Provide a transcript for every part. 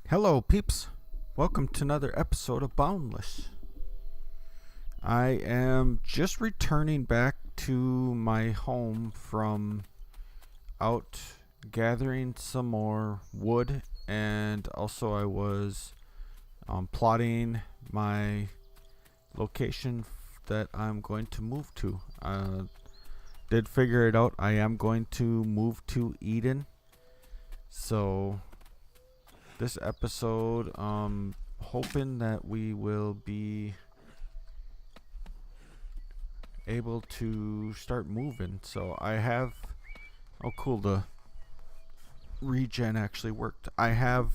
Hello, peeps. Welcome to another episode of Boundless. I am just returning back to my home from out gathering some more wood, and also I was plotting my location that I'm going to move to. Did figure it out. I am going to move to Eden. So this episode, hoping that we will be able to start moving. So I have, oh cool, the regen actually worked. I have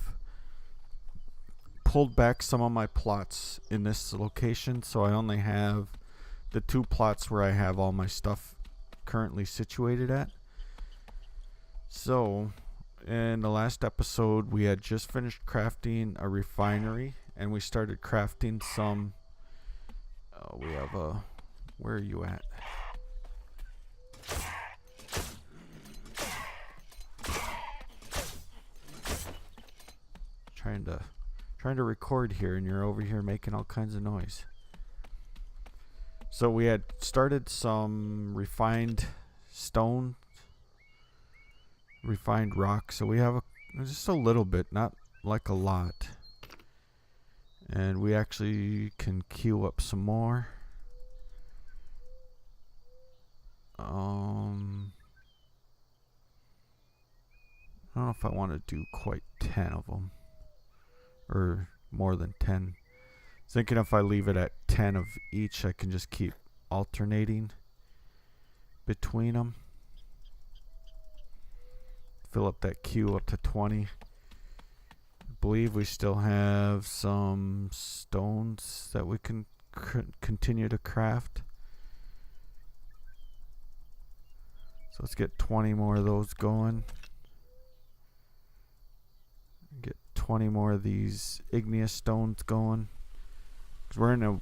pulled back some of my plots in this location, so I only have the two plots where I have all my stuff currently situated at. So in the last episode, we had just finished crafting a refinery, and we started crafting some. We have a. Where are you at? Trying to record here, and you're over here making all kinds of noise. So we had started some refined stone. Refined rock, so we have just a little bit, not like a lot, and we actually can queue up some more. I don't know if I want to do quite 10 of them or more than 10. Thinking if I leave it at 10 of each, I can just keep alternating between them. Fill up that queue up to 20. I believe we still have some stones that we can continue to craft. So let's get 20 more of those going. Get 20 more of these igneous stones going. Because we're going to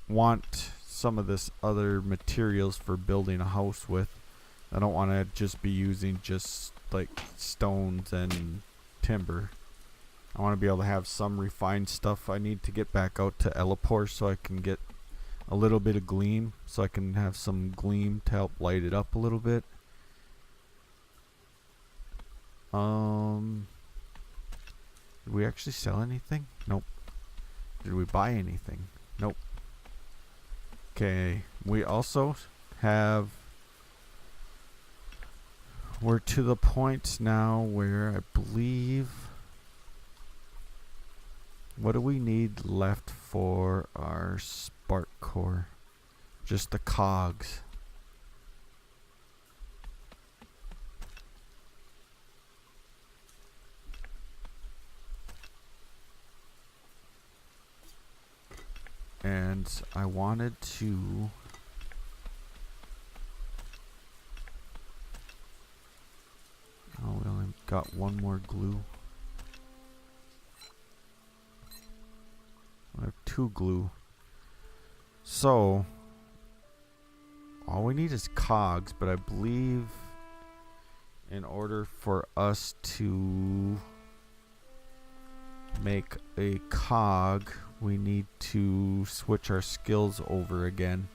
want some of this other materials for building a house with. I don't want to just be using just like stones and timber. I want to be able to have some refined stuff. I need to get back out to Elapor so I can get a little bit of gleam, so I can have some gleam to help light it up a little bit. Did we actually sell anything? Nope. Did we buy anything? Nope. Okay, we also have, we're to the point now where I believe, what do we need left for our spark core? Just the cogs. And I wanted to we only got one more glue. I have 2 glue. So all we need is cogs, but I believe in order for us to make a cog, we need to switch our skills over again.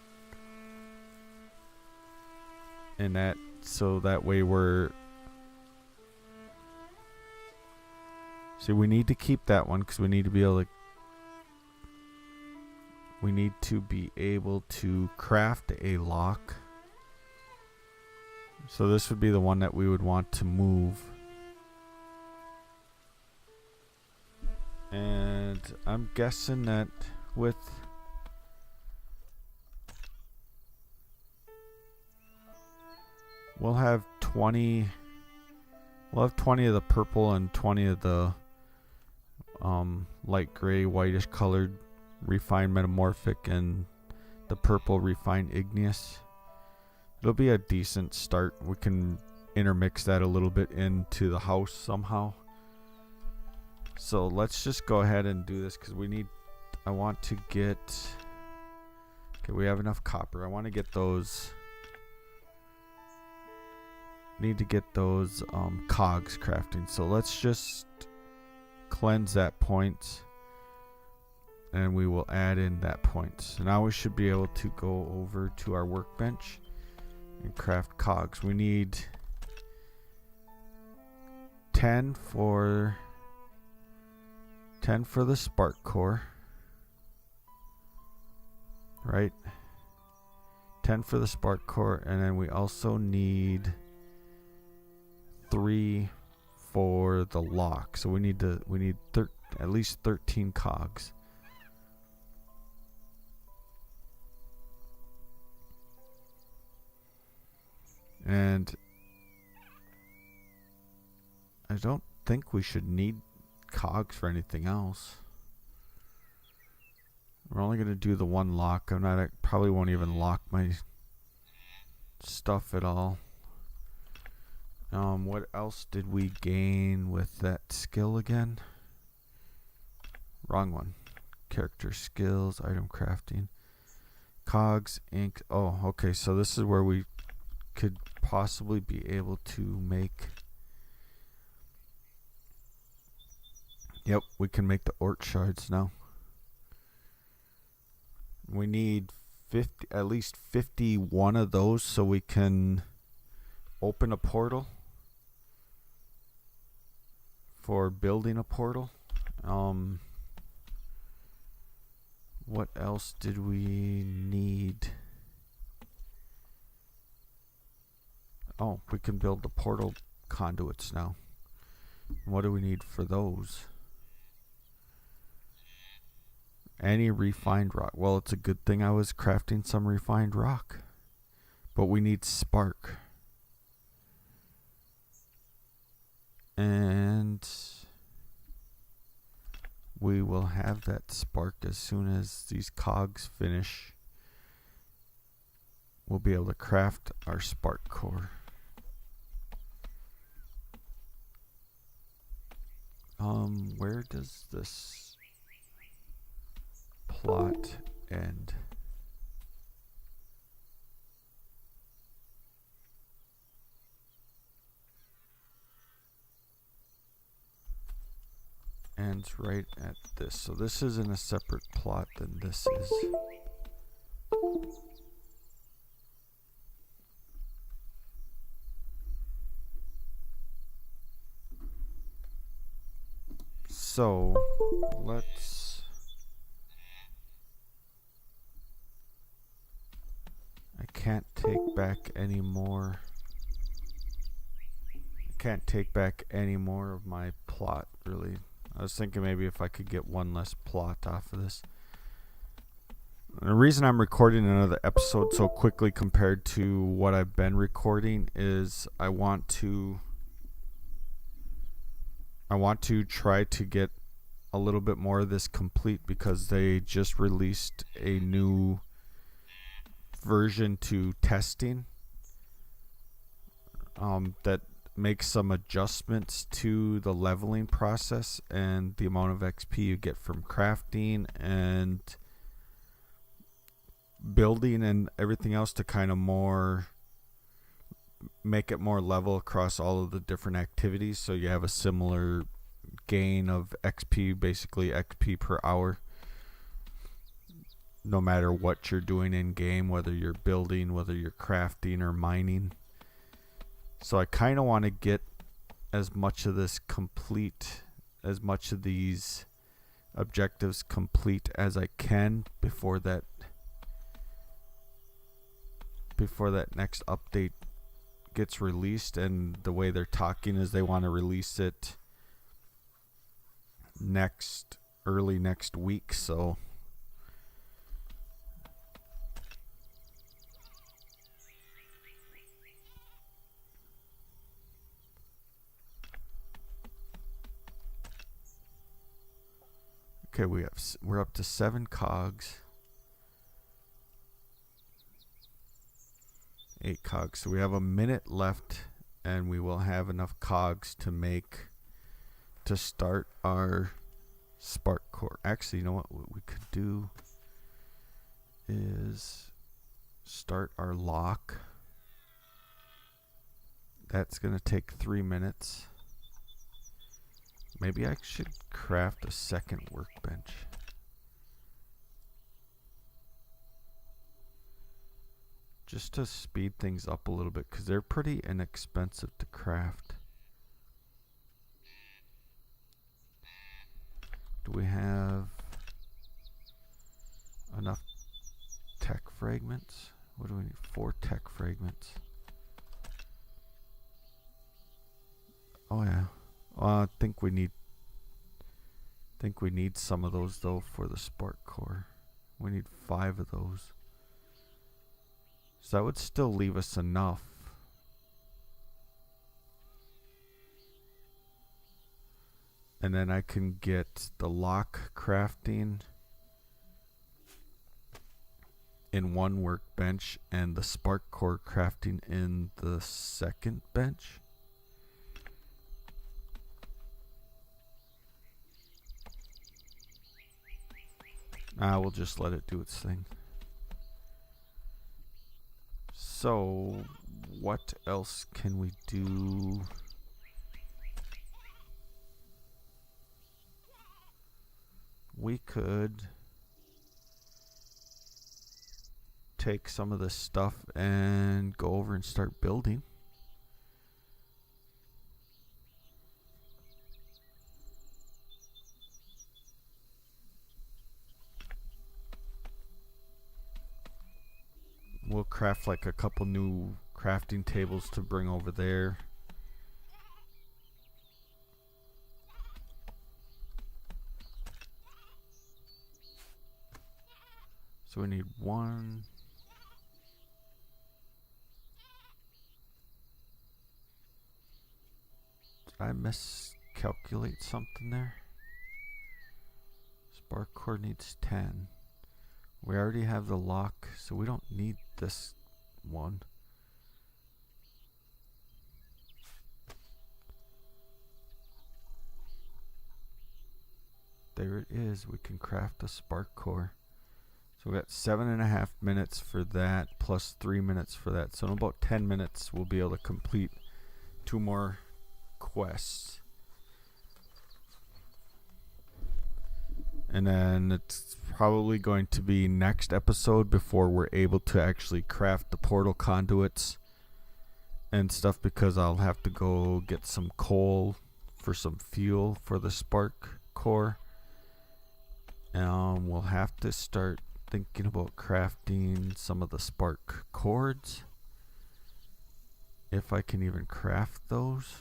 And that, so that way we're, see, we need to keep that one because we need to be able to craft a lock. So this would be the one that we would want to move. And I'm guessing that with we'll have 20 of the purple and 20 of the light gray whitish colored refined metamorphic and the purple refined igneous. It'll be a decent start. We can intermix that a little bit into the house somehow. So let's just go ahead and do this because I want to get, okay, we have enough copper. I want to get those, need to get those cogs crafting. So let's just cleanse that point, and we will add in that point. So now we should be able to go over to our workbench and craft cogs. We need 10 for the spark core, right? 10 for the spark core, and then we also need 3 for the lock. So we need at least 13 cogs. And I don't think we should need cogs for anything else. We're only going to do the one lock. I probably won't even lock my stuff at all. What else did we gain with that skill again? Wrong one. Character skills, item crafting, cogs, ink. Oh, okay. So this is where we could possibly be able to make. Yep, we can make the Oort shards now. We need at least 51 of those so we can open a portal for building a portal. What else did we need? Oh, we can build the portal conduits now. What do we need for those? Any refined rock. Well, it's a good thing I was crafting some refined rock. But we need spark. And we will have that spark as soon as these cogs finish. We'll be able to craft our spark core. Where does this plot end? Ends right at this. So this is in a separate plot than this is. So let's. I can't take back any more. I can't take back any more of my plot, really. I was thinking maybe if I could get one less plot off of this. And the reason I'm recording another episode so quickly compared to what I've been recording is I want to try to get a little bit more of this complete because they just released a new version to testing that makes some adjustments to the leveling process and the amount of XP you get from crafting and building and everything else to kind of more make it more level across all of the different activities, so you have a similar gain of XP, basically XP per hour, no matter what you're doing in game, whether you're building, whether you're crafting or mining. So I kind of want to get as much of this complete, as much of these objectives complete as I can before that next update gets released. And the way they're talking is they want to release it early next week. So okay, we're up to 7 cogs. 8 cogs. So we have a minute left and we will have enough cogs to start our spark core. Actually, you know what we could do is start our lock. That's going to take 3 minutes. Maybe I should craft a second workbench. Just to speed things up a little bit, because they're pretty inexpensive to craft. Do we have enough tech fragments? What do we need? 4 tech fragments. Oh yeah. I think we need some of those though for the spark core. We need 5 of those. So that would still leave us enough. And then I can get the lock crafting in one workbench and the spark core crafting in the second bench. We'll just let it do its thing. So, what else can we do? We could take some of this stuff and go over and start building. We'll craft like a couple new crafting tables to bring over there. So we need 1. Did I miscalculate something there? Spark core needs 10. We already have the lock, so we don't need this one. There it is. We can craft a spark core. So we got 7.5 minutes for that, plus 3 minutes for that. So in about 10 minutes, we'll be able to complete 2 more quests. And then it's probably going to be next episode before we're able to actually craft the portal conduits and stuff, because I'll have to go get some coal for some fuel for the spark core. We'll have to start thinking about crafting some of the spark cords, if I can even craft those.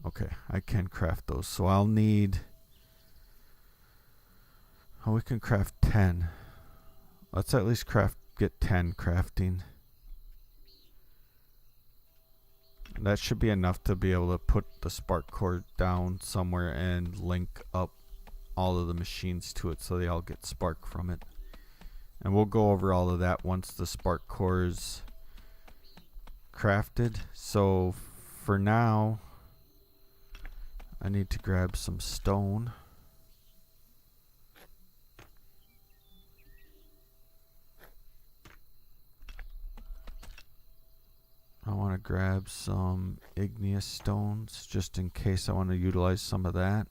Okay, I can craft those. So I'll need... Oh, we can craft 10. Let's at least get 10 crafting. That should be enough to be able to put the spark core down somewhere and link up all of the machines to it so they all get spark from it. And we'll go over all of that once the spark core is crafted. So for now, I need to grab some stone. I want to grab some igneous stones just in case I want to utilize some of that.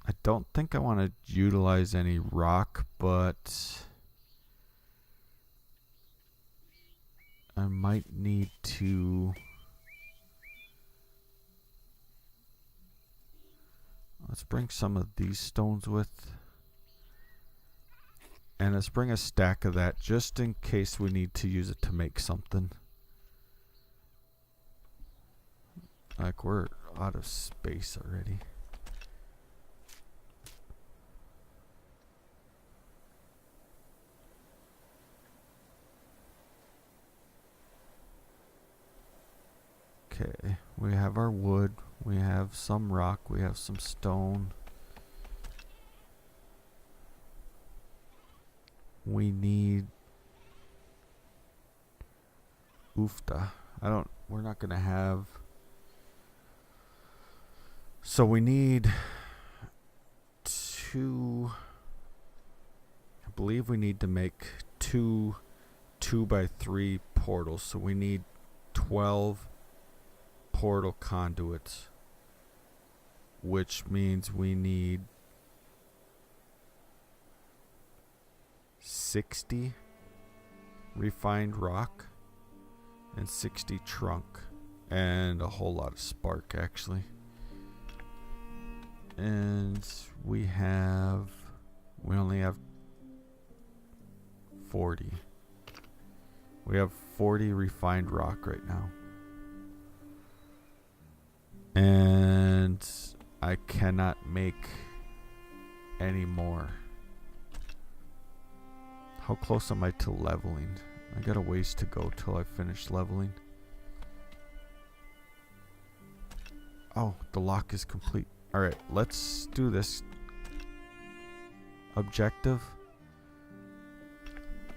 I don't think I want to utilize any rock, but I might need to... Let's bring some of these stones with. And let's bring a stack of that just in case we need to use it to make something. Like, we're out of space already. Okay, we have our wood, we have some rock, we have some stone. We need oofta. We're not gonna have. So we need 2. I believe we need to make 2 2x3 portals, so we need 12 portal conduits, which means we need 60 refined rock and 60 trunk and a whole lot of spark, actually. And we only have 40. We have 40 refined rock right now. And I cannot make any more. How close am I to leveling? I got a ways to go till I finish leveling. Oh, the lock is complete. Alright, let's do this objective.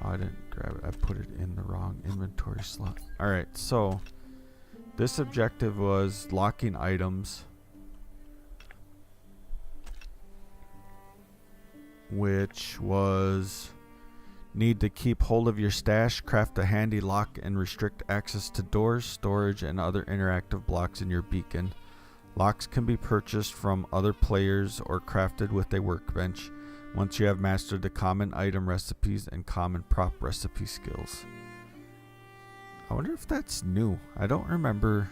Oh, I didn't grab it. I put it in the wrong inventory slot. Alright, so this objective was locking items, which was need to keep hold of your stash, craft a handy lock, and restrict access to doors, storage, and other interactive blocks in your beacon. Locks can be purchased from other players or crafted with a workbench once you have mastered the common item recipes and common prop recipe skills. I wonder if that's new. I don't remember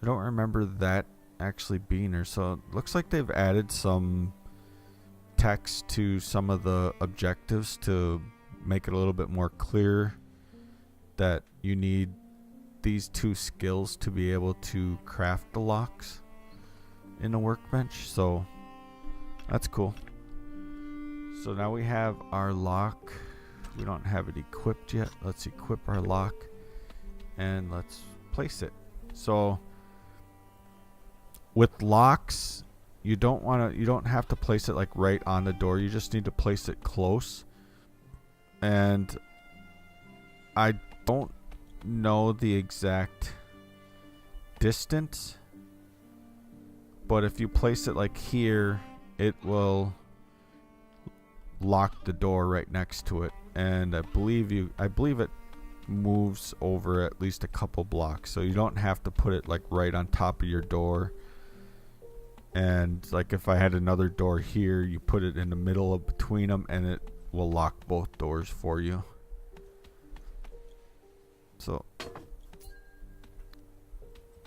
that actually being there. So it looks like they've added some text to some of the objectives to make it a little bit more clear that you need these 2 skills to be able to craft the locks in a workbench. So that's cool. So now we have our lock. We don't have it equipped yet. Let's equip our lock and let's place it. So with locks, you don't have to place it like right on the door. You just need to place it close. And I don't know the exact distance, but if you place it like here, it will lock the door right next to it. And I believe it moves over at least a couple blocks, so you don't have to put it like right on top of your door. And like if I had another door here, you put it in the middle of between them and it will lock both doors for you. So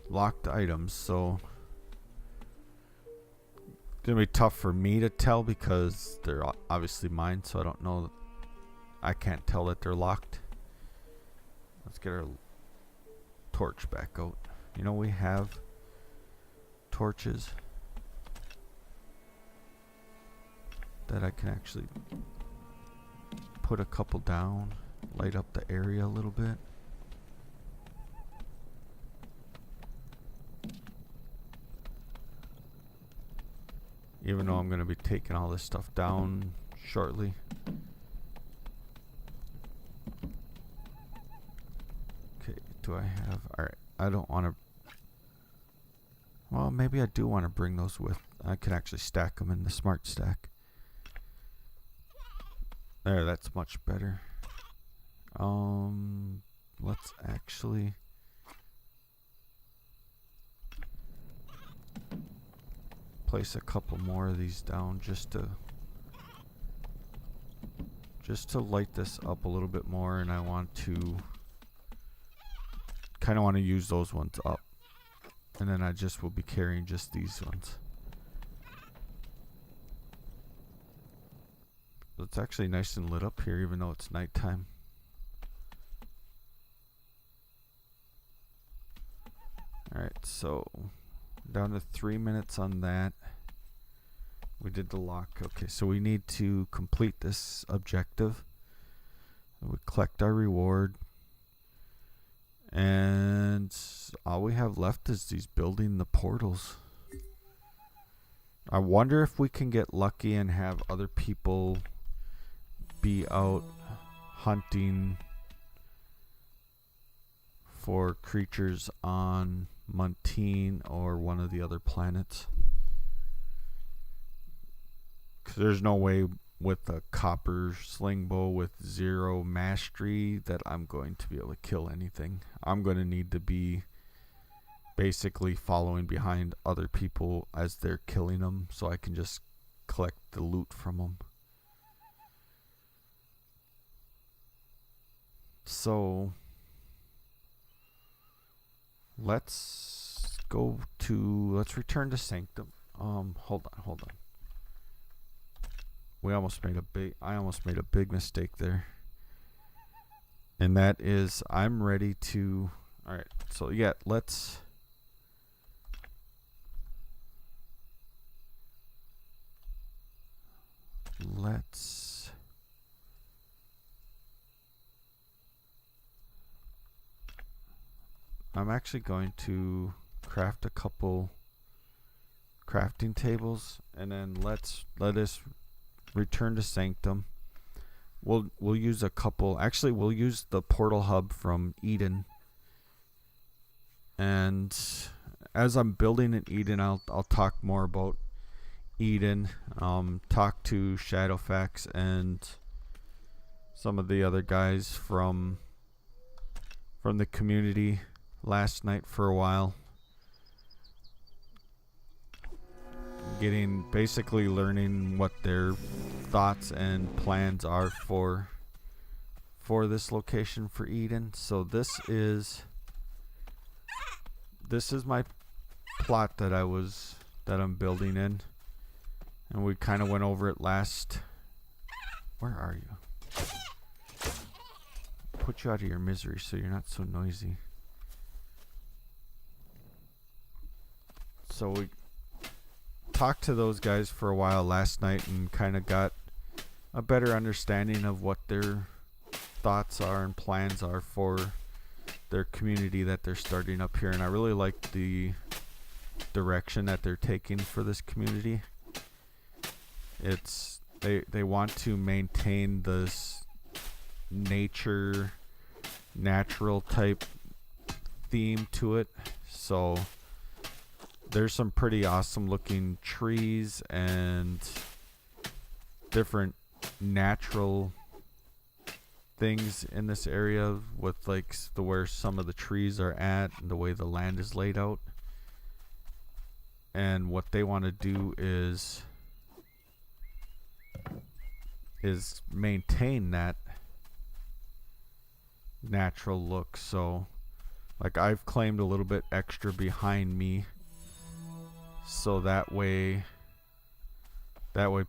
locked items, so it's gonna be tough for me to tell because they're obviously mine, so I don't know. I can't tell that they're locked. Let's get our torch back out. You know, we have torches that I can actually put a couple down, light up the area a little bit. Even though I'm going to be taking all this stuff down shortly. Okay, do I have... Alright, I don't want to... Well, maybe I do want to bring those with. I can actually stack them in the smart stack. There, that's much better. Let's actually... place a couple more of these down just to light this up a little bit more, and I want to kind of want to use those ones up, and then I just will be carrying just these ones. It's actually nice and lit up here even though it's nighttime. Alright, so down to 3 minutes on that. We did the lock. Okay, so we need to complete this objective. We collect our reward. And all we have left is these building the portals. I wonder if we can get lucky and have other people be out hunting for creatures on Montine or one of the other planets. Because there's no way with a copper sling bow with 0 mastery that I'm going to be able to kill anything. I'm going to need to be basically following behind other people as they're killing them so I can just collect the loot from them. So let's return to Sanctum. Hold on. I almost made a big mistake there. And that is, I'm ready to, alright, so yeah, I'm actually going to craft a couple crafting tables, and then let us return to Sanctum. We'll use a couple. Actually, we'll use the portal hub from Eden. And as I'm building in Eden, I'll talk more about Eden. Talk to Shadowfax and some of the other guys from the community last night for a while, basically learning what their thoughts and plans are for this location for Eden. So this is my plot that I'm building in, and we kind of went over it last. Where are you? Put you out of your misery so you're not so noisy. So we talked to those guys for a while last night and kind of got a better understanding of what their thoughts are and plans are for their community that they're starting up here. And I really like the direction that they're taking for this community. It's they want to maintain this natural type theme to it. So there's some pretty awesome looking trees and different natural things in this area, with like where some of the trees are at and the way the land is laid out. And what they want to do is maintain that natural look. So like I've claimed a little bit extra behind me, so that way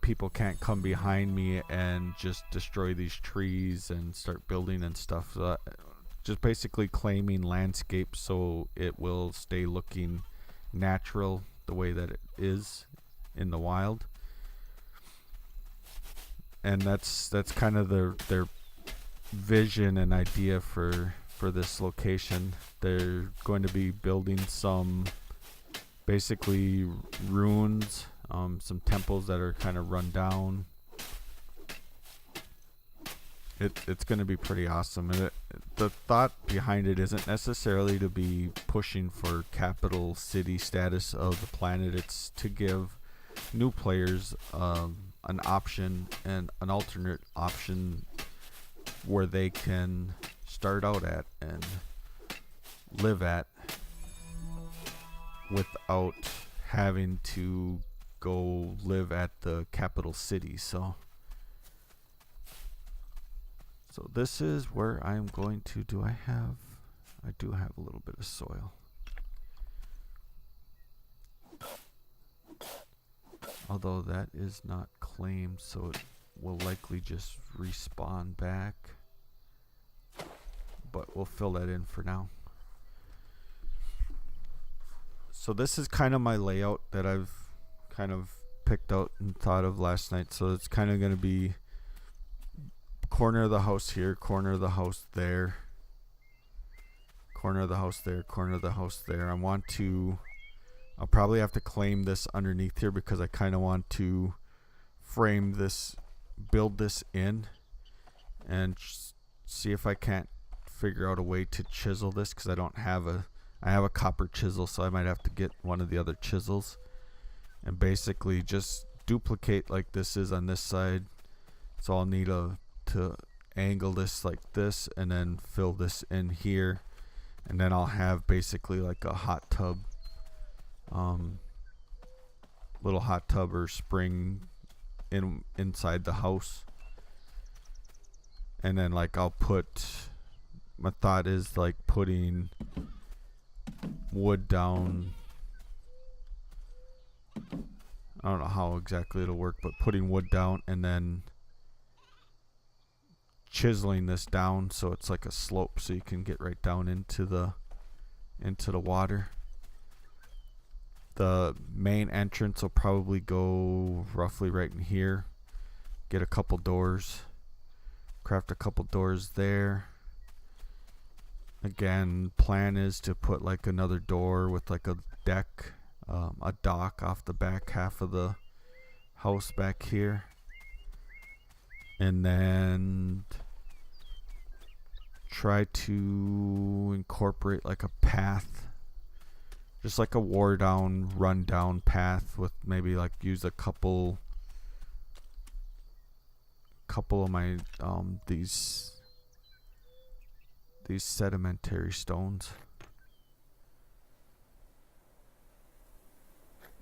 people can't come behind me and just destroy these trees and start building and stuff. So just basically claiming landscape so it will stay looking natural the way that it is in the wild. And that's kind of their vision and idea for this location. They're going to be building some basically ruins, some temples that are kind of run down. It's going to be pretty awesome. And the thought behind it isn't necessarily to be pushing for capital city status of the planet. It's to give new players an option and an alternate option where they can start out at and live at without having to go live at the capital city. So this is where I'm going to I do have a little bit of soil. Although that is not claimed, so it will likely just respawn back. But we'll fill that in for now. So this is kind of my layout that I've kind of picked out and thought of last night. So it's kind of going to be corner of the house here, corner of the house there, corner of the house there, corner of the house there. I'll probably have to claim this underneath here because I kind of want to frame this, build this in, and see if I can't figure out a way to chisel this, because I have a copper chisel, so I might have to get one of the other chisels and basically just duplicate like this is on this side, So I'll need to angle this like this and then fill this in here, and then I'll have basically like a hot tub, little hot tub or spring inside the house. And then like my thought is like putting wood down. I don't know how exactly it'll work, but putting wood down and then chiseling this down so it's like a slope, so you can get right down into the water. The main entrance will probably go roughly right in here. Get a couple doors, craft a couple doors there. Again, plan is to put like another door with like a deck, a dock off the back half of the house back here. And then try to incorporate like a path, just like a wore down, run down path, with maybe like use a couple of my these sedimentary stones.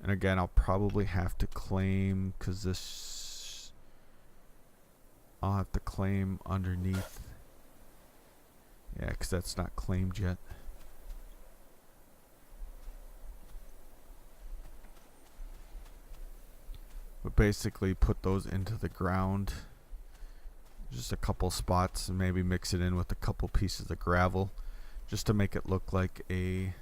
And again, I'll probably have to claim, because this I'll have to claim underneath. Yeah, because that's not claimed yet. But basically put those into the ground. Just a couple spots, and maybe mix it in with a couple pieces of gravel, just to make it look like a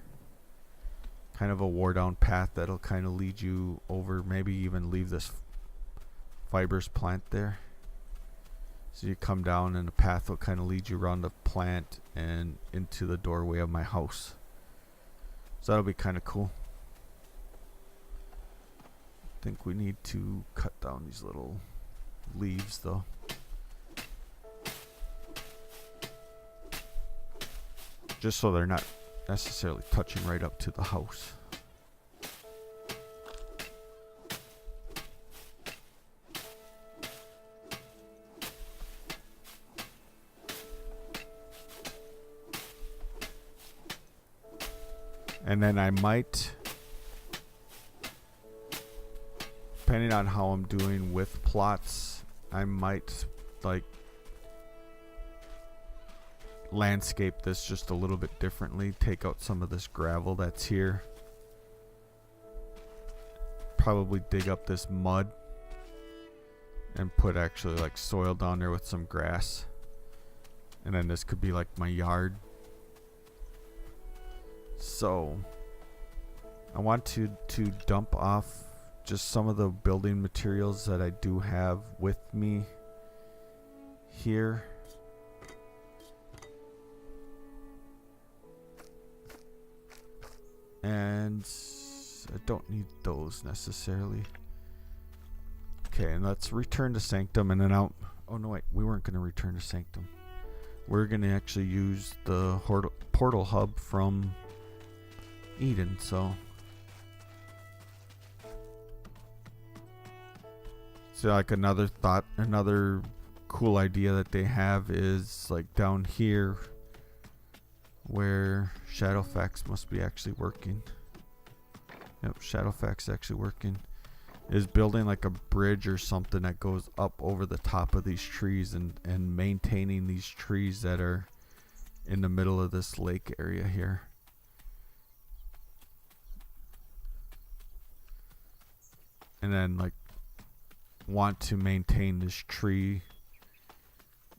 kind of a wore down path that'll kind of lead you over. Maybe even leave this fibrous plant there, so you come down and the path will kind of lead you around the plant and into the doorway of my house. So that'll be kind of cool. I think we need to cut down these little leaves though. Just so they're not necessarily touching right up to the house. And then I might, depending on how I'm doing with plots, I might like landscape this just a little bit differently. Take out some of this gravel that's here. Probably dig up this mud and put actually like soil down there with some grass. And then this could be like my yard. So I want to dump off just some of the building materials that I do have with me here. And I don't need those necessarily. Okay, and let's return to Sanctum, and then I'll... Oh no, wait, we weren't going to return to Sanctum. We're going to actually use the portal hub from Eden, so... So like another thought, another cool idea that they have is like down here where Shadowfax must be actually working. Yep, Shadowfax actually working. Is building like a bridge or something that goes up over the top of these trees and maintaining these trees that are in the middle of this lake area here. And then like want to maintain this tree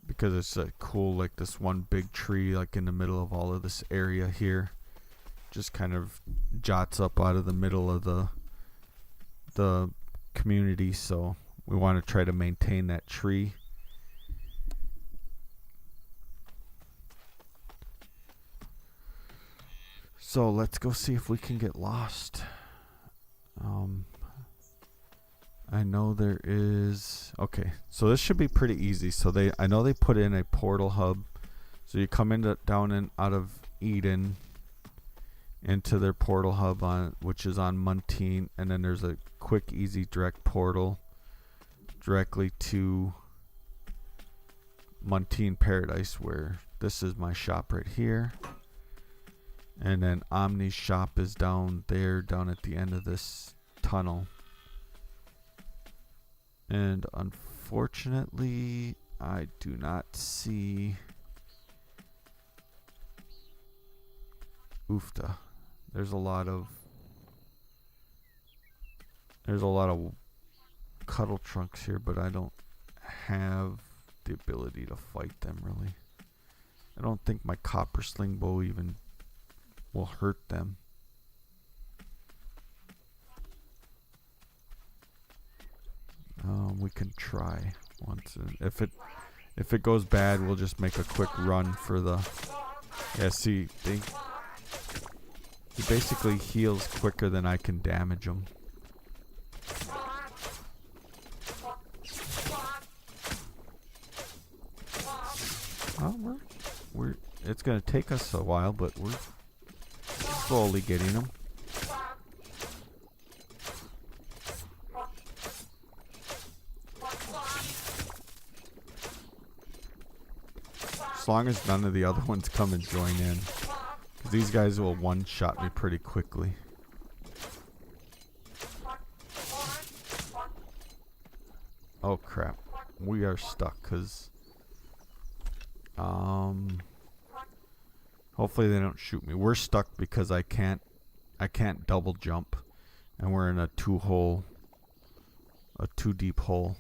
because it's a cool, like this one big tree like in the middle of all of this area here, just kind of jots up out of the middle of the community. So we want to try to maintain that tree. So let's go see if we can get lost. I know there is... Okay, so this should be pretty easy. So I know they put in a portal hub. So you come down and out of Eden into their portal hub, which is on Muntean, and then there's a quick, easy, direct portal directly to Muntean Paradise, where this is my shop right here. And then Omni's shop is down there, down at the end of this tunnel. And unfortunately, I do not see Oofta. There's a lot of cuddle trunks here, but I don't have the ability to fight them really. I don't think my copper sling bow even will hurt them. We can try once. If it goes bad, we'll just make a quick run for the. Yeah, see, he basically heals quicker than I can damage him. Oh, it's gonna take us a while, but we're slowly getting them. As long as none of the other ones come and join in. 'Cause these guys will one-shot me pretty quickly. Oh crap. We are stuck because hopefully they don't shoot me. We're stuck because I can't double jump, and we're in a two deep hole.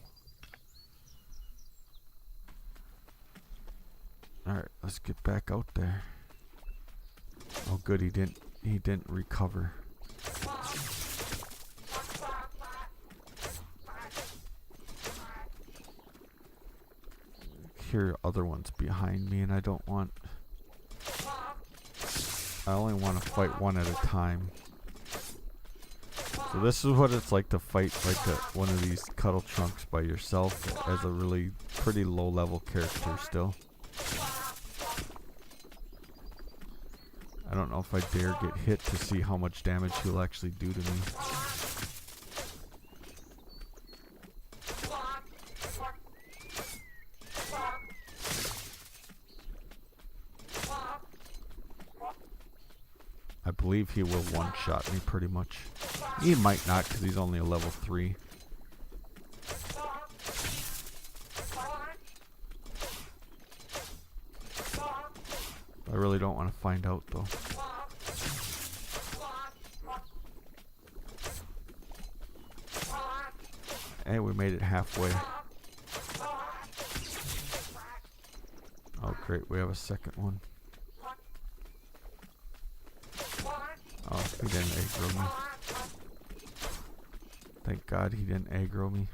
Alright, let's get back out there. Oh good, he didn't recover. Here are other ones behind me, and I only want to fight one at a time. So this is what it's like to fight like one of these cuddle trunks by yourself as a really pretty low level character still. I don't know if I dare get hit to see how much damage he'll actually do to me. I believe he will one-shot me pretty much. He might not because he's only a level 3. I really don't want to find out though. Hey, we made it halfway. Oh great, we have a second one. Oh, he didn't aggro me. Thank God he didn't aggro me.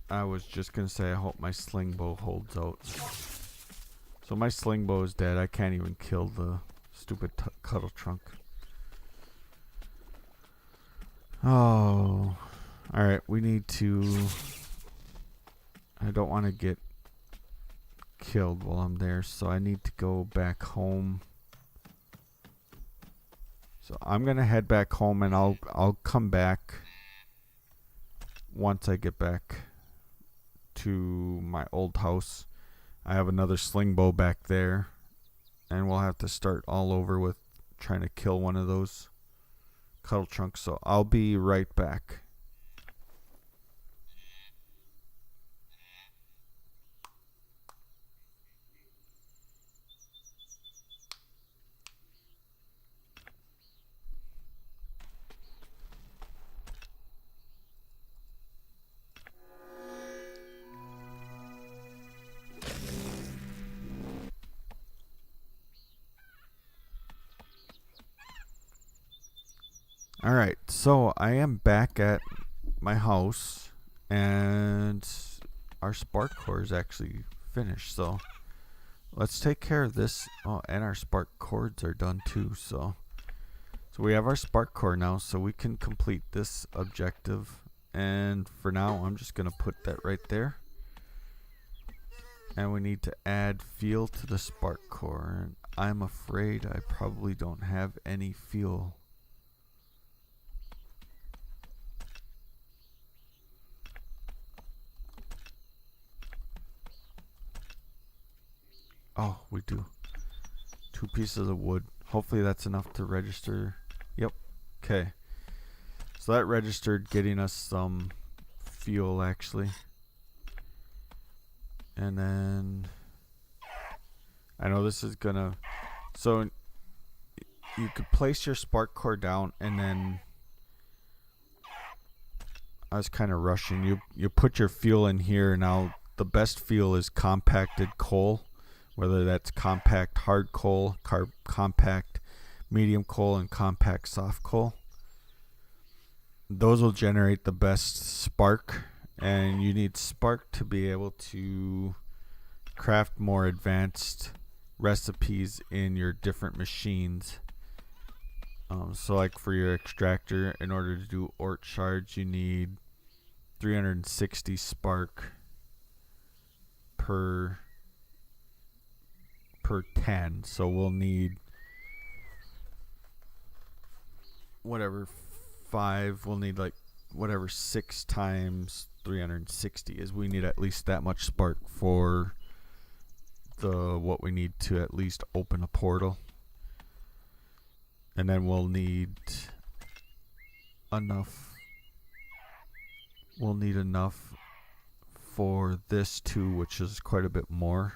I was just gonna say I hope my sling bow holds out. So my sling bow is dead. I can't even kill the stupid cuddle trunk. Oh. Alright, we need to... I don't want to get killed while I'm there, so I need to go back home. So I'm gonna head back home, and I'll come back once I get back to my old house. I have another sling bow back there, and we'll have to start all over with trying to kill one of those cuddle trunks. So I'll be right back. Alright, so I am back at my house, and our spark core is actually finished, so let's take care of this. Oh, and our spark cords are done too, so we have our spark core now, so we can complete this objective. And for now, I'm just gonna put that right there, and we need to add fuel to the spark core. And I'm afraid I probably don't have any fuel. Oh, we do. 2 pieces of wood. Hopefully that's enough to register. Yep. Okay. So that registered, getting us some fuel actually. And then I know this is gonna, so you could place your spark core down, and then I was kind of rushing. You put your fuel in here. Now the best fuel is compacted coal, whether that's compact hard coal, compact medium coal, and compact soft coal. Those will generate the best spark, and you need spark to be able to craft more advanced recipes in your different machines. So like for your extractor, in order to do Oort shards, you need 360 spark per 10. So we'll need whatever 5, we'll need like whatever 6 times 360 is. We need at least that much spark for what we need to at least open a portal. And then we'll need enough for this too, which is quite a bit more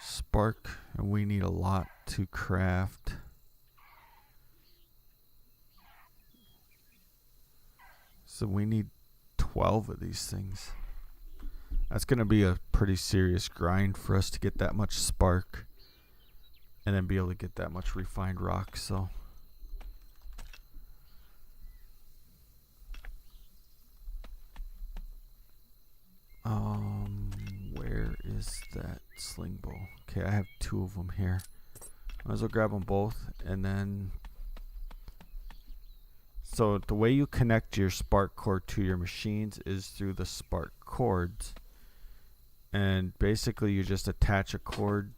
spark, and we need a lot to craft. So we need 12 of these things. That's going to be a pretty serious grind for us to get that much spark and then be able to get that much refined rock. So where is that sling bow? Okay, I have 2 of them here. Might as well grab them both. And then, so the way you connect your spark cord to your machines is through the spark cords. And basically you just attach a cord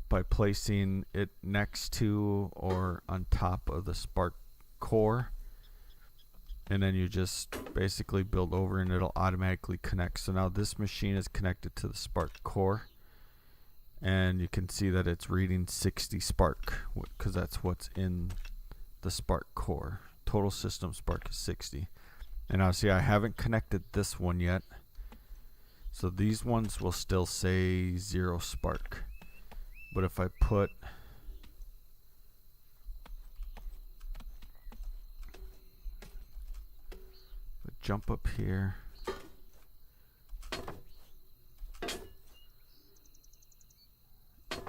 by placing it next to or on top of the spark core, and then you just basically build over and it'll automatically connect. So now this machine is connected to the spark core, and you can see that it's reading 60 spark because that's what's in the spark core. Total system spark is 60. And now see, I haven't connected this one yet, so these ones will still say 0 spark. But if I put jump up here,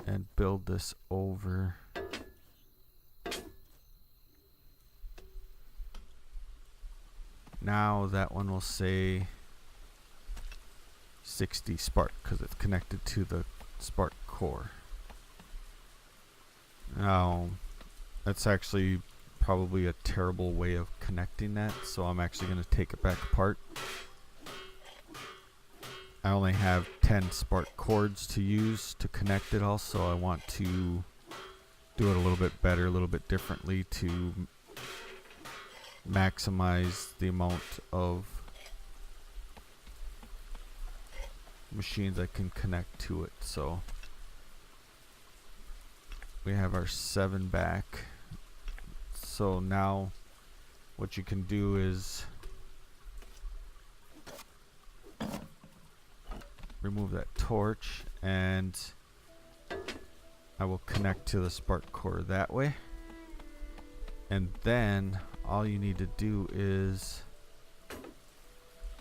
and build this over, now that one will say 60 spark because it's connected to the spark core. Now that's actually probably a terrible way of connecting that, so I'm actually going to take it back apart. I only have 10 spark cords to use to connect it all, so I want to do it a little bit better, a little bit differently to maximize the amount of machines I can connect to it. So we have our 7 back. So now what you can do is remove that torch, and I will connect to the spark core that way. And then all you need to do is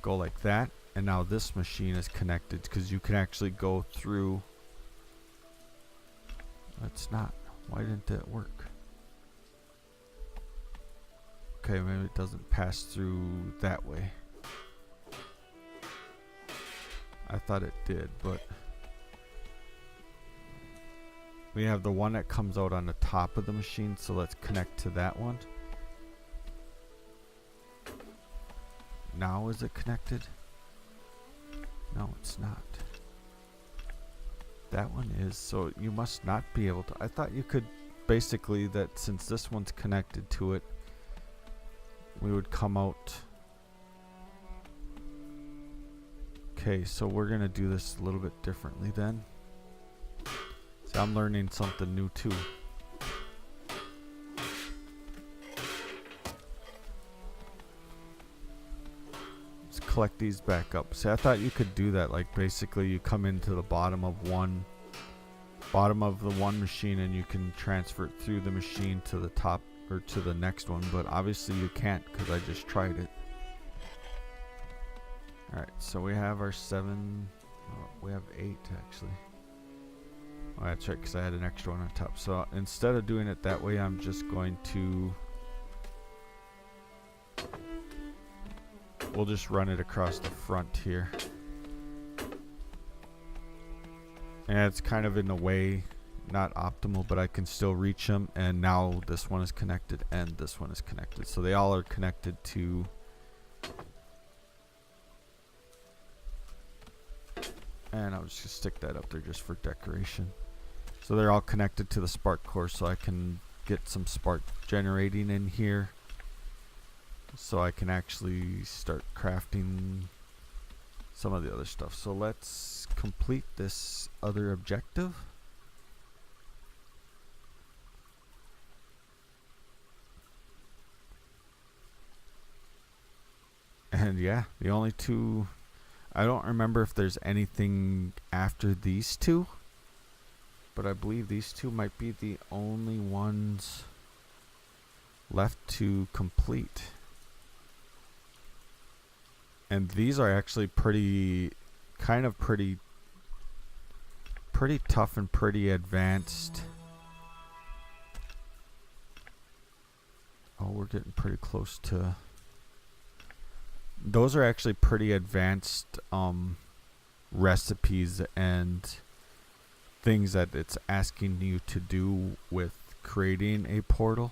go like that, and now this machine is connected because you can actually go through. That's not, why didn't that work? Okay, maybe it doesn't pass through that way. I thought it did, but we have the one that comes out on the top of the machine, so let's connect to that one. Now is it connected? No, it's not. That one is, so you must not be able to. I thought you could basically, that since this one's connected to it, we would come out. Okay, so we're gonna do this a little bit differently then. So I'm learning something new too. Let's collect these back up. See, I thought you could do that, like basically you come into the bottom of the one machine and you can transfer it through the machine to the top or to the next one, but obviously you can't because I just tried it. Alright, so we have our 7, we have 8 actually. Oh, that's right, because I had an extra one on top. So instead of doing it that way, I'm just going to, we'll just run it across the front here. And it's kind of in a way not optimal, but I can still reach them. And now this one is connected and this one is connected. So they all are connected to, and I'll just stick that up there just for decoration. So they're all connected to the spark core, so I can get some spark generating in here. So I can actually start crafting some of the other stuff. So let's complete this other objective. And yeah, the only two, I don't remember if there's anything after these two, but I believe these two might be the only ones left to complete. And these are actually pretty tough and pretty advanced. Oh, we're getting pretty close to, those are actually pretty advanced recipes and things that it's asking you to do with creating a portal.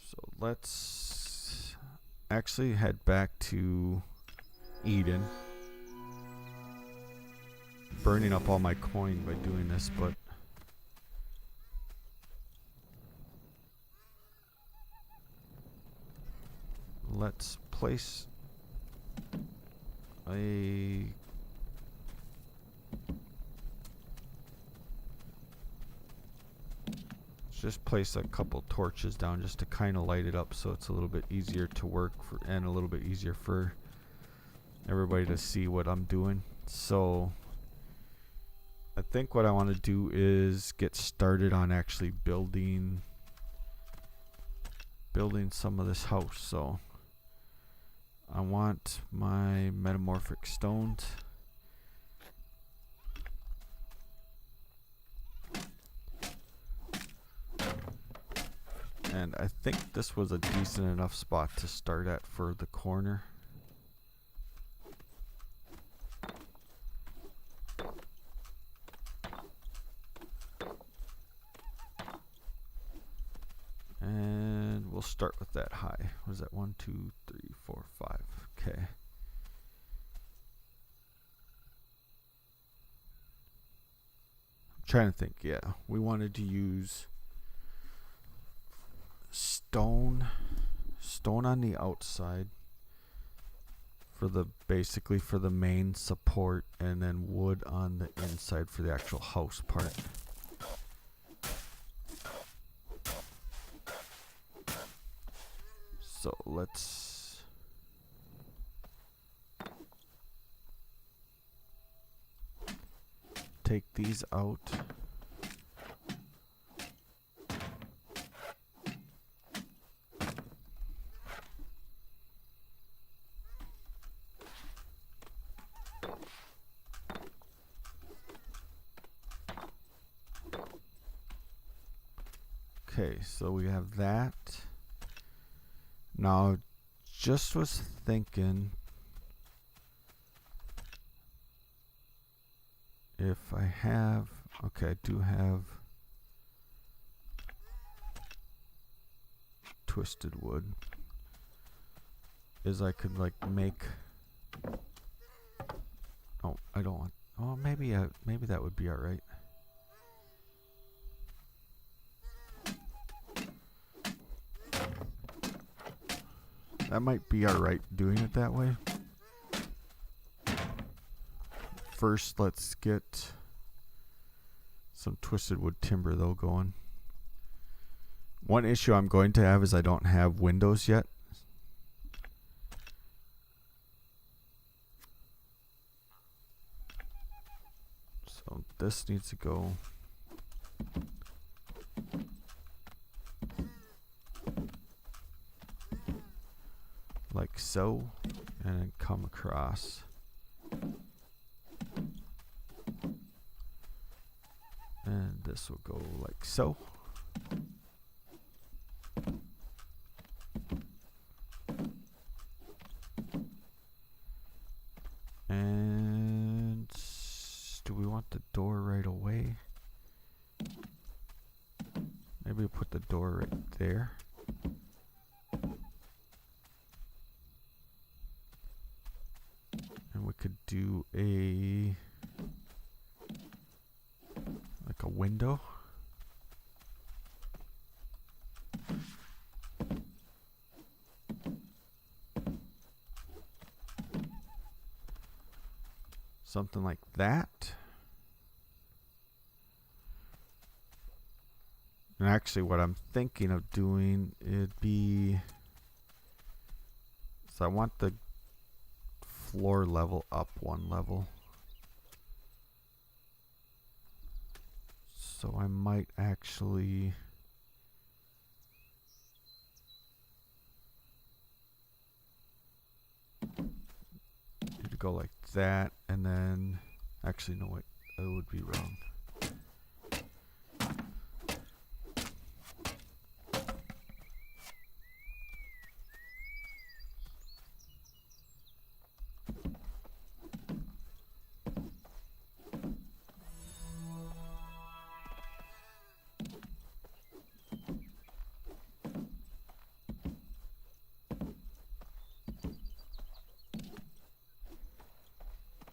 So let's actually head back to Eden. Burning up all my coin by doing this, but let's place a just place a couple torches down just to kind of light it up so it's a little bit easier to work for and a little bit easier for everybody to see what I'm doing. So I think what I want to do is get started on actually building some of this house. So I want my metamorphic stones. And I think this was a decent enough spot to start at for the corner. And we'll start with that high. What is that? 1, 2, 3, 4, 5. Okay. I'm trying to think. Yeah, we wanted to use stone on the outside for the basically for the main support, and then wood on the inside for the actual house part. So let's take these out. Okay, so we have that. Now, just was thinking if I have, okay, I do have twisted wood. is I could like make. Oh, I don't want. Oh, maybe that would be all right. That might be all right doing it that way. First, let's get some twisted wood timber though going. One issue I'm going to have is I don't have windows yet. So this needs to go like so, and then come across. And this will go like so. And do we want the door right away? Maybe we'll put the door right there. And we could do a window. Something like that. And actually what I'm thinking of doing, it'd be, so I want the floor level up one level. So I might actually need to go like that, and then actually no, wait, that would be wrong.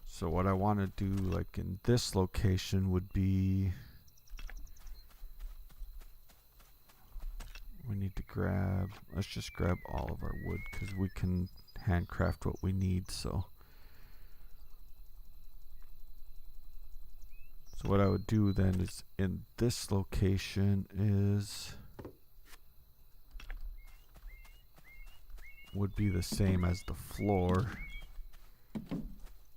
So what I want to do, like in this location, would be, we need to grab, let's just grab all of our wood because we can handcraft what we need. So what I would do then is in this location is, would be the same as the floor.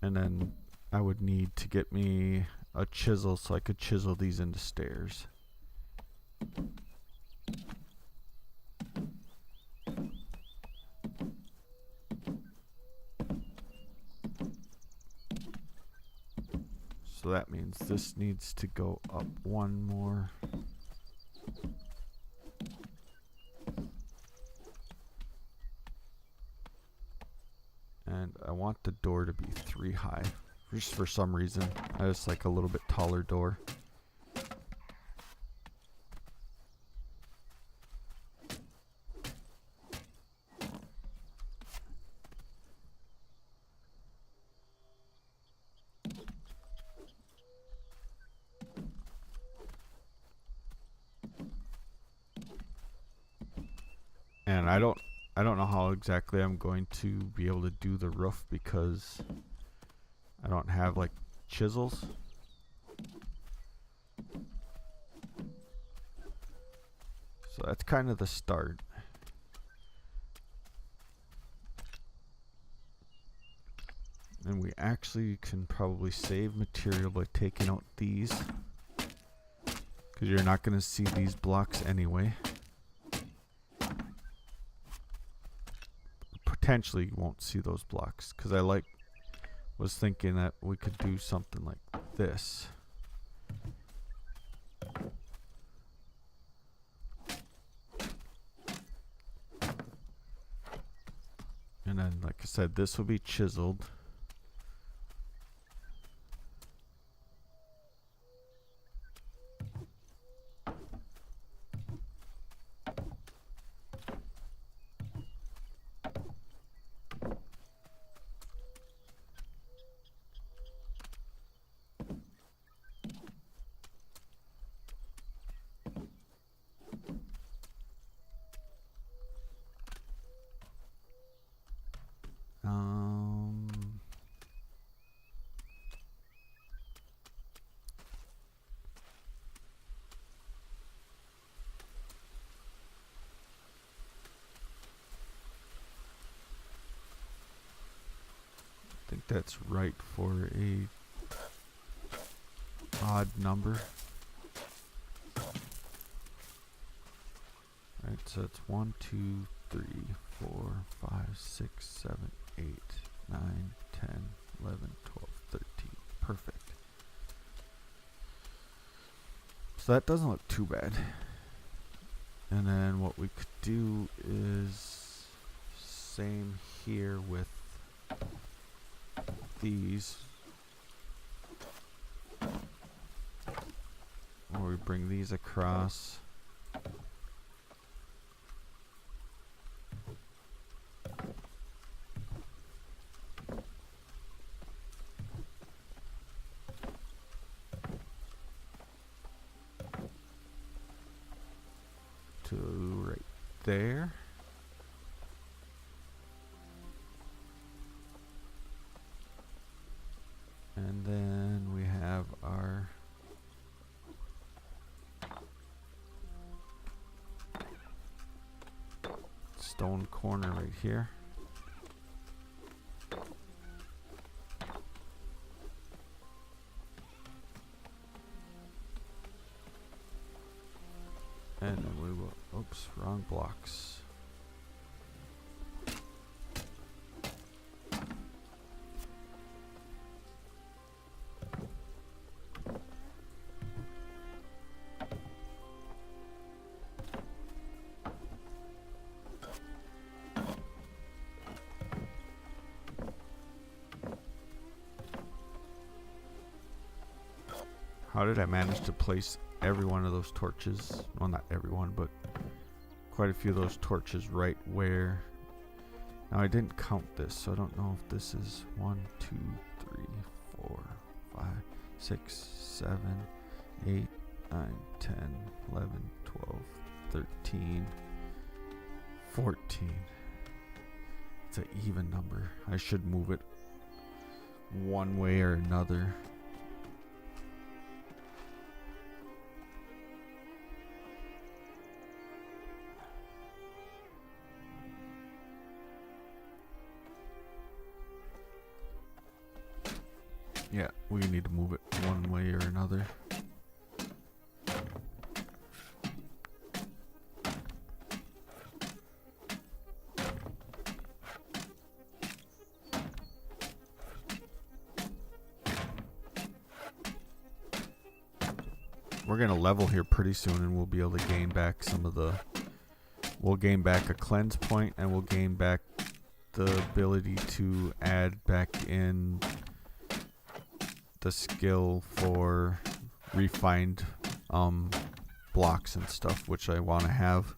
And then I would need to get me a chisel so I could chisel these into stairs. So that means this needs to go up one more. And I want the door to be 3 high. Just for some reason. I just like a little bit taller door. And I don't know how exactly I'm going to be able to do the roof because I don't have like chisels. So that's kind of the start. And we actually can probably save material by taking out these, because you're not going to see these blocks anyway. Potentially you won't see those blocks, because I was thinking that we could do something like this. And then, like I said, this will be chiseled. I think that's right for a odd number. Right, so it's 1, 2, 3, 4, 5, 6, 7, 8, 9, 10, 11, 12, 13. Perfect. So that doesn't look too bad. And then what we could do is same here with these. Or we bring these across. To right there. And then we have our stone corner right here. And then we will, oops, wrong blocks. How did I manage to place every one of those torches? Well, not everyone, but quite a few of those torches right where. Now I didn't count this, so I don't know if this is 1, 2, 3, 4, 5, 6, 7, 8, 9, 10, 11, 12, 13, 14. It's an even number. I should move it one way or another. Yeah, we need to move it one way or another. We're gonna level here pretty soon and we'll be able to gain back some of the... We'll gain back a cleanse point and we'll gain back the ability to add back in the skill for refined blocks and stuff, which I want to have.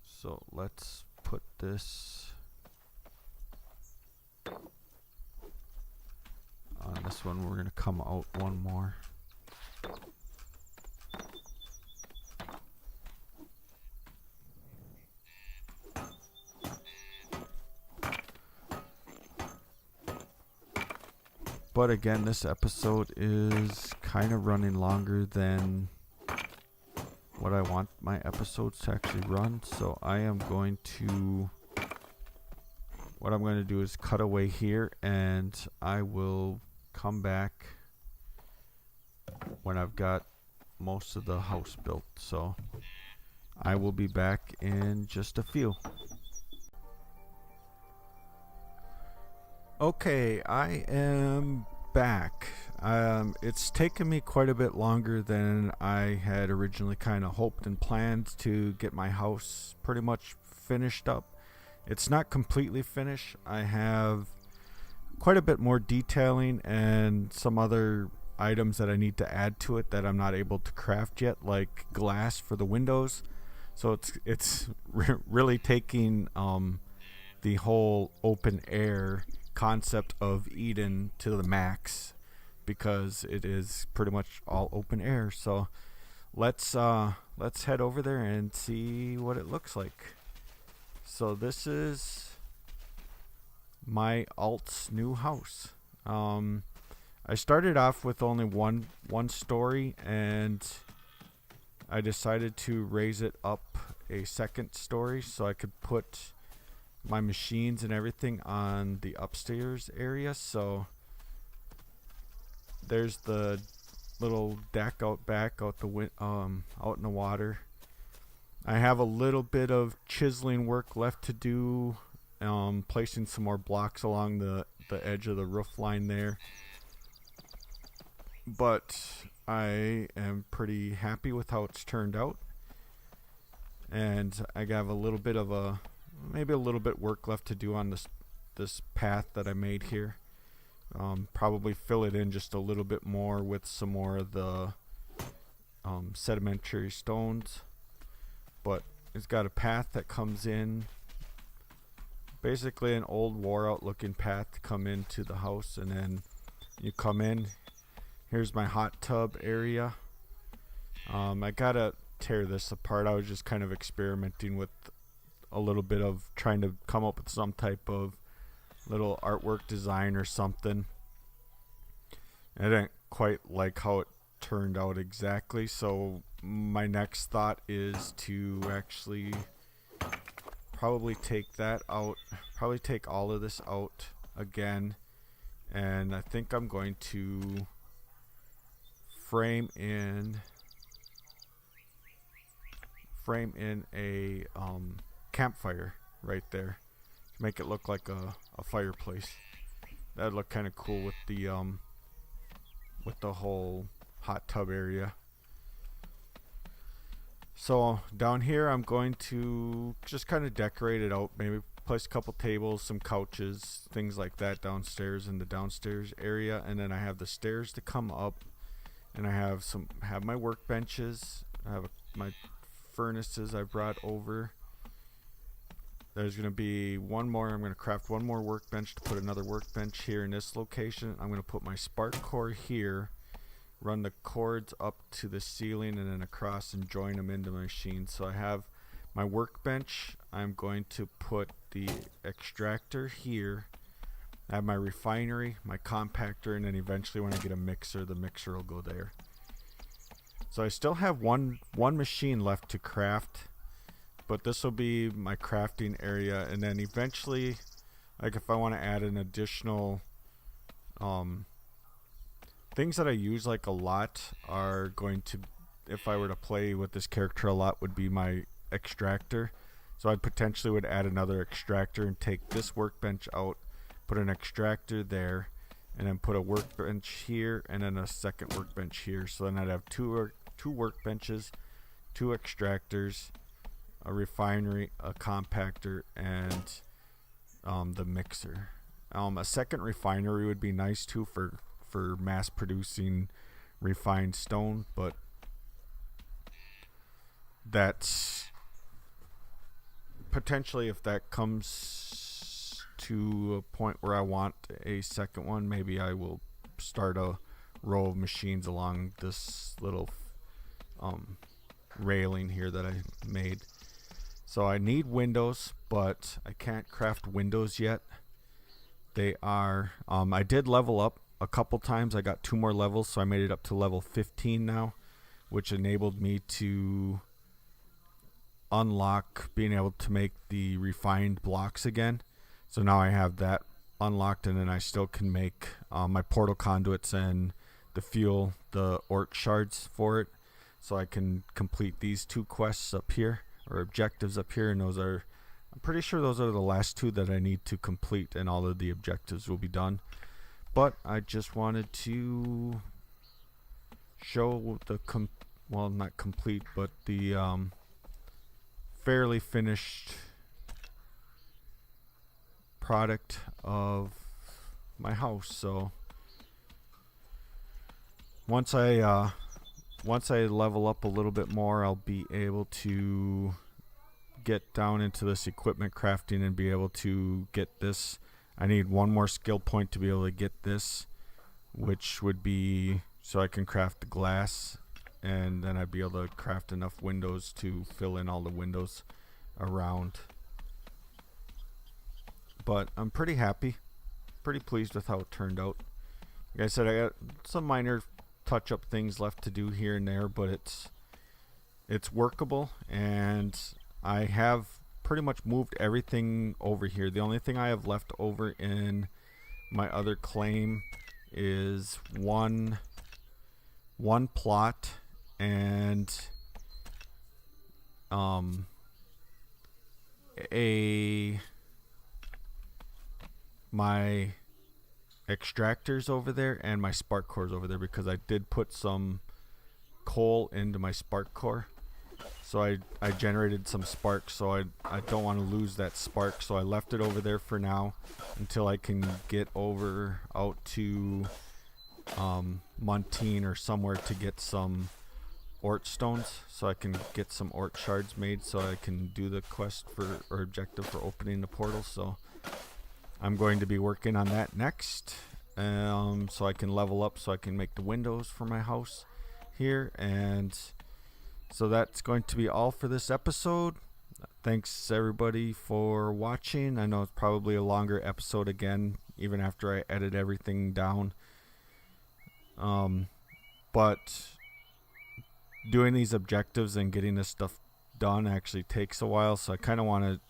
So let's put this on this one. We're going to come out one more. But again, this episode is kind of running longer than what I want my episodes to actually run. So I am going to... What I'm going to do is cut away here and I will come back when I've got most of the house built. So I will be back in just a few. Okay, I am back. It's taken me quite a bit longer than I had originally kind of hoped and planned to get my house pretty much finished up. It's not completely finished. I have quite a bit more detailing and some other items that I need to add to it that I'm not able to craft yet, like glass for the windows. So it's really taking the whole open air concept of Eden to the max, because it is pretty much all open air. So let's head over there and see what it looks like. So this is my alt's new house. I started off with only one story, and I decided to raise it up a second story so I could put my machines and everything on the upstairs area. So there's the little deck out back, out in the water. I have a little bit of chiseling work left to do, placing some more blocks along the edge of the roof line there. But I am pretty happy with how it's turned out. And I have a little bit of maybe a little bit work left to do on this path that I made here. Probably fill it in just a little bit more with some more of the sedimentary stones. But it's got a path that comes in, basically an old wore out looking path to come into the house, and then you come in. Here's my hot tub area. I gotta tear this apart. I was just kind of experimenting with a little bit of trying to come up with some type of little artwork design or something. I didn't quite like how it turned out exactly, so my next thought is to actually probably take that out, probably take all of this out again, and I think I'm going to frame in a campfire right there to make it look like a fireplace. That'd look kind of cool with the whole hot tub area. So down here I'm going to just kind of decorate it out, maybe place a couple tables, some couches, things like that downstairs in the downstairs area, and then I have the stairs to come up, and I have my workbenches. I have my furnaces I brought over. There's going to be one more. I'm going to craft one more workbench to put another workbench here in this location. I'm going to put my spark core here, run the cords up to the ceiling and then across and join them into my machine. So I have my workbench. I'm going to put the extractor here. I have my refinery, my compactor, and then eventually when I get a mixer, the mixer will go there. So I still have one machine left to craft, but this will be my crafting area, and then eventually, like if I want to add an additional things that I use like a lot are going to, if I were to play with this character a lot, would be my extractor. So I potentially would add another extractor and take this workbench out, put an extractor there, and then put a workbench here and then a second workbench here. So then I'd have two workbenches, two extractors, a refinery, a compactor, and the mixer. A second refinery would be nice too for mass producing refined stone, but that's potentially, if that comes to a point where I want a second one, maybe I will start a row of machines along this little railing here that I made. So I need windows, but I can't craft windows yet. They are I did level up a couple times. I got 2 more levels, so I made it up to level 15 now, which enabled me to unlock being able to make the refined blocks again. So now I have that unlocked, and then I still can make my portal conduits and the fuel, the Oort shards for it. So I can complete these 2 quests up here, or objectives up here, and those are, I'm pretty sure those are the last 2 that I need to complete, and all of the objectives will be done. But I just wanted to show the well, not complete, but the fairly finished product of my house. So once I level up a little bit more, I'll be able to get down into this equipment crafting and be able to get this. I need 1 more skill point to be able to get this, which would be so I can craft the glass, and then I'd be able to craft enough windows to fill in all the windows around. But I'm pretty happy, pretty pleased with how it turned out. Like I said, I got some minor touch-up things left to do here and there, but it's workable, and I have pretty much moved everything over here. The only thing I have left over in my other claim is one plot and my extractors over there and my spark cores over there, because I did put some coal into my spark core. So I generated some spark, so I don't want to lose that spark, so I left it over there for now until I can get over out to Montine or somewhere to get some Oort stones, so I can get some Oort shards made so I can do the quest for, or objective for, opening the portal. So I'm going to be working on that next, so I can level up, so I can make the windows for my house here. And so that's going to be all for this episode. Thanks everybody for watching. I know it's probably a longer episode again, even after I edit everything down. But doing these objectives and getting this stuff done actually takes a while, so I kind of want to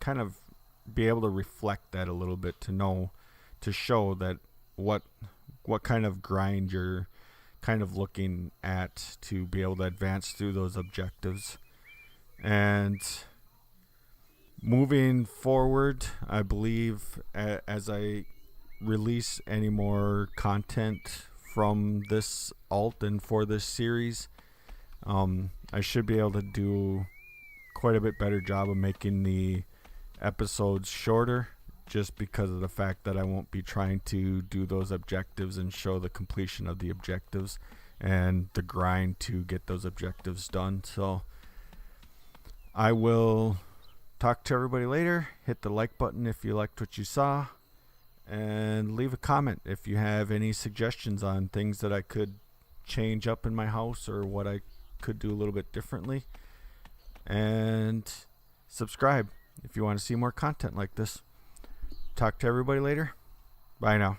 kind of be able to reflect that a little bit, to know, to show that what kind of grind you're kind of looking at to be able to advance through those objectives. And moving forward, I believe as I release any more content from this alt and for this series, I should be able to do quite a bit better job of making the episodes shorter, just because of the fact that I won't be trying to do those objectives and show the completion of the objectives and the grind to get those objectives done. So I will talk to everybody later. Hit the like button if you liked what you saw, and leave a comment if you have any suggestions on things that I could change up in my house or what I could do a little bit differently. And subscribe if you want to see more content like this. Talk to everybody later. Bye now.